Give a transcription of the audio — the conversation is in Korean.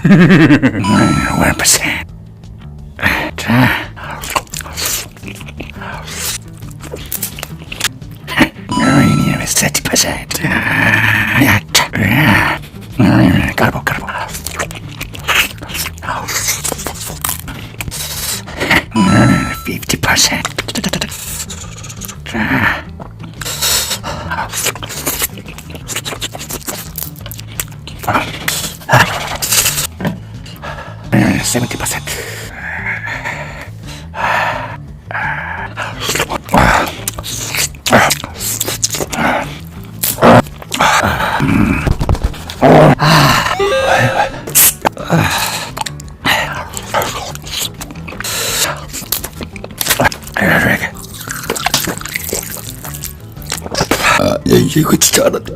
1%. 자, 이니면 30%. 야, 차. 깔보. 50%. 자. 70%. 이거 진짜 안 한다.